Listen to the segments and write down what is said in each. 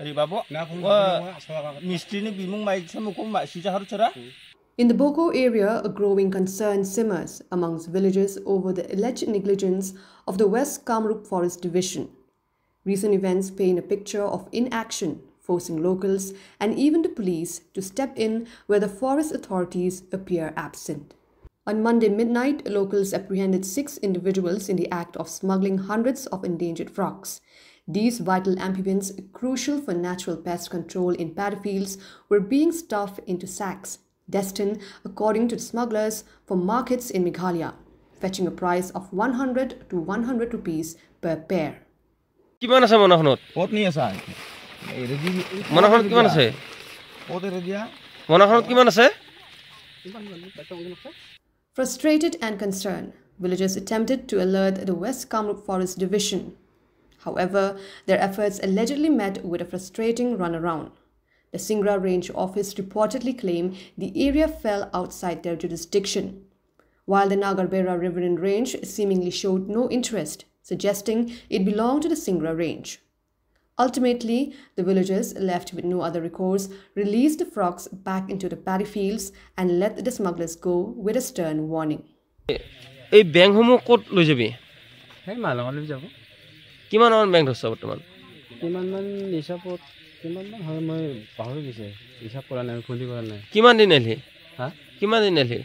In the Boko area, a growing concern simmers amongst villagers over the alleged negligence of the West Kamrup Forest Division. Recent events paint a picture of inaction, forcing locals and even the police to step in where the forest authorities appear absent. On Monday midnight, locals apprehended 6 individuals in the act of smuggling hundreds of endangered frogs. These vital amphibians, crucial for natural pest control in paddy fields, were being stuffed into sacks, destined, according to the smugglers, for markets in Meghalaya, fetching a price of 100 to 100 rupees per pair. কিমান আছে মনাখনত কতনি আছে মনাখনত কিমান আছে মনাখনত কিমান আছে Frustrated and concerned, villagers attempted to alert the West Kamrup Forest Division. However, their efforts allegedly met with a frustrating runaround. The Singra Range Office reportedly claimed the area fell outside their jurisdiction, while the Nagarbera Riverine Range seemingly showed no interest, suggesting it belonged to the Singra Range. Ultimately, the villagers, left with no other recourse, released the frogs back into the paddy fields and let the smugglers go with a stern warning. এই ব্যাংকসমূহ ক'ত লৈ যাবি সেই মালঙলৈ যাব কিমান মান bank ধৰছ বৰ্তমান কিমান মান হিচাপত কিমান মান হয় মই পাহৰি গৈছে হিচাপ কৰা নাই খুলি কৰা নাই কিমান দিন আহিলি হা কিমান দিন আহিলি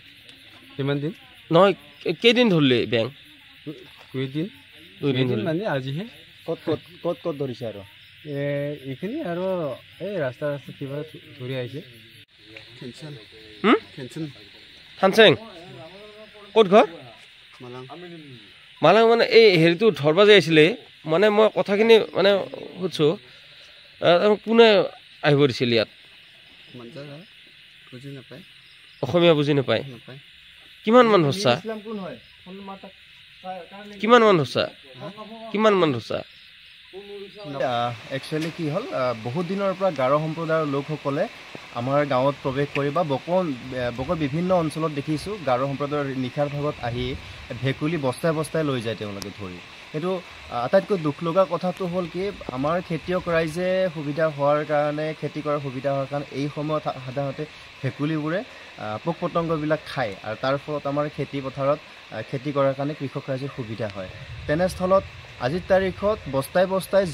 কিমান দিন নহয় কেইদিন ধৰলি ব্যাংক 2 দিন 2 দিন মানে আজিহে কত ধৰিছে আৰু এইখিনি আৰু এই ৰাস্তা কিবা ধৰি আহিছে থানচেং ক'ত ঘৰ মালাং মানে এই হেৰিটো ধৰবা যে আছিলে মানে মই কথাখিনি মানে সুধছোঁ কোনে আহিব দিছিল ইয়াত অসমীয়া বুজি নাপায় কিমান মান ধৰছা কিমান মান ধৰছা একচুৱেলি কি হ'ল বহুত দিনৰ পৰা গাৰো সম্প্ৰদায়ৰ লোকসকলে আমাৰ গাঁৱত প্ৰৱেশ কৰি বা বকৰ বিভিন্ন অঞ্চলত দেখিছোঁ গাৰো সম্প্ৰদায়ৰ নিশাৰ ভাগত আহি ভেকুলী বস্তাই বস্তাই লৈ যায় তেওঁলোকে ধৰি কিন্তু আটাইতকৈ দুখ লগা কথাটো হ'ল কি আমাৰ খেতিয়ক ৰাইজে সুবিধা হোৱাৰ কাৰণে খেতি কৰাৰ সুবিধা হোৱাৰ কাৰণে এই সময়ত সাধাৰণতে ভেকুলীবোৰে পোক পতংগবিলাক খায় আৰু তাৰ ফলত আমাৰ খেতি পথাৰত খেতি কৰাৰ কাৰণে কৃষক ৰাইজৰ সুবিধা হয় তেনেস্থলত আজিৰ তাৰিখত বস্তাই বস্তাই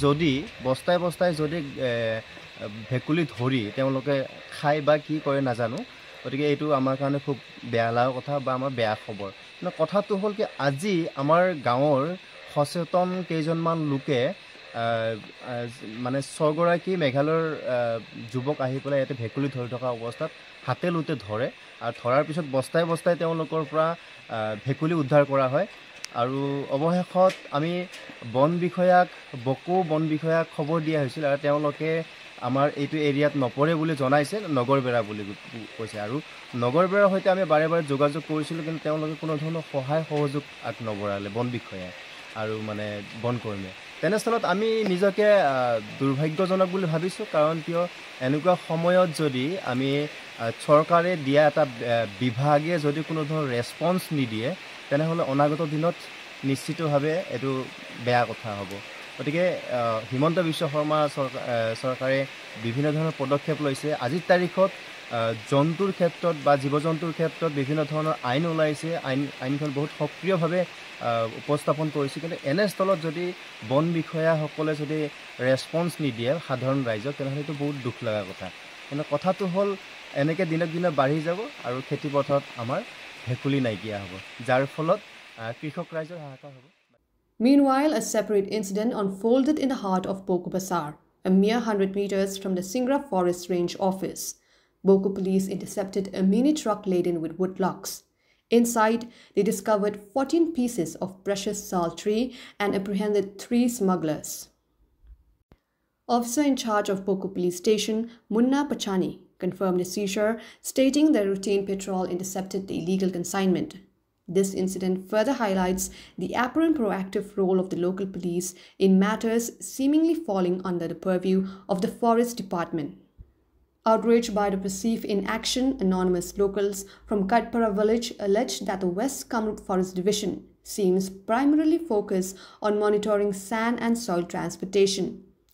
যদি ভেকুলী ধৰি তেওঁলোকে খায় বা কি কৰে নাজানো গতিকে এইটো আমাৰ কাৰণে খুব বেয়া লগা কথা বা আমাৰ বেয়া খবৰ কিন্তু কথাটো হ'ল কি আজি আমাৰ গাঁৱৰ সচেতন কেইজনমান লোকে মানে 6 গৰাকী মেঘালয়ৰ যুৱক আহি পেলাই ইয়াতে ভেকুলী ধৰি থকা অৱস্থাত হাতে লোতে ধৰে আৰু ধৰাৰ পিছত বস্তাই তেওঁলোকৰ পৰা ভেকুলী উদ্ধাৰ কৰা হয় আৰু অৱশেষত আমি বকো বন বিষয়াক খবৰ দিয়া হৈছিল আৰু তেওঁলোকে আমাৰ এইটো এৰিয়াত নপৰে বুলি জনাইছে নগৰবেৰা বুলি কৈছে আৰু নগৰবেৰাৰ সৈতে আমি বাৰে বাৰে যোগাযোগ কৰিছিলোঁ কিন্তু তেওঁলোকে কোনো ধৰণৰ সহায় সহযোগ নবঢ়ালে বন বিষয়াই আৰু মানে বনকৰ্মীয়ে তেনেস্থলত আমি নিজকে দুৰ্ভাগ্যজনক বুলি ভাবিছোঁ কাৰণ কিয় এনেকুৱা সময়ত যদি আমি চৰকাৰে দিয়া এটা বিভাগে যদি কোনো ধৰণৰ ৰেছপন্স নিদিয়ে তেনেহ'লে অনাগত দিনত নিশ্চিতভাৱে এইটো বেয়া কথা হ'ব গতিকে হিমন্ত বিশ্ব শৰ্মা চৰকাৰে বিভিন্ন ধৰণৰ পদক্ষেপ লৈছে আজিৰ তাৰিখত জন্তুৰ ক্ষেত্ৰত বা জীৱ জন্তুৰ ক্ষেত্ৰত বিভিন্ন ধৰণৰ আইন ওলাইছে আইনখন বহুত সক্ৰিয়ভাৱে উপস্থাপন কৰিছে কিন্তু এনেস্থলত যদি বন বিষয়াসকলে যদি ৰেছপন্স নিদিয়ে সাধাৰণ ৰাইজক তেনেহ'লে এইটো বহুত দুখ লগা কথা কিন্তু কথাটো হ'ল এনেকৈ দিনক দিনে বাঢ়ি যাব আৰু খেতি পথাৰত আমাৰ ভেকুলী নাইকিয়া হ'ব যাৰ ফলত কৃষক ৰাইজৰ হাহাকাৰ হ'ব Meanwhile, a separate incident unfolded in the heart of Boko Basar, a mere 100 meters from the Singra Forest Range office. Boko police intercepted a mini truck laden with wood logs. Inside, they discovered 14 pieces of precious sal tree and apprehended 3 smugglers. Officer in charge of Boko police station, Munna Pachani, confirmed the seizure, stating their routine patrol intercepted the illegal consignment. This incident further highlights the apparent proactive role of the local police in matters seemingly falling under the purview of the Forest Department. Outraged by the perceived inaction, anonymous locals from Katpara village alleged that the West Kamrup Forest Division seems primarily focused on monitoring sand and soil transportation.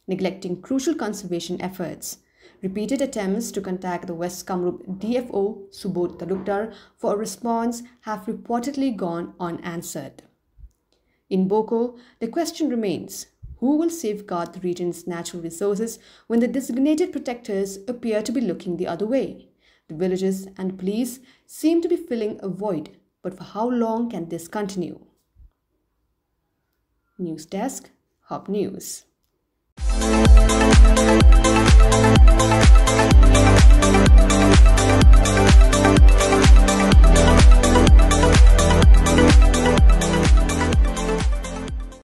neglecting crucial conservation efforts. Repeated attempts to contact the West Kamrup DFO, Subodh Talukdar, for a response have reportedly gone unanswered. In Boko, the question remains, who will safeguard the region's natural resources when the designated protectors appear to be looking the other way? The villages and police seem to be filling a void, but for how long can this continue? News Desk, Hub News.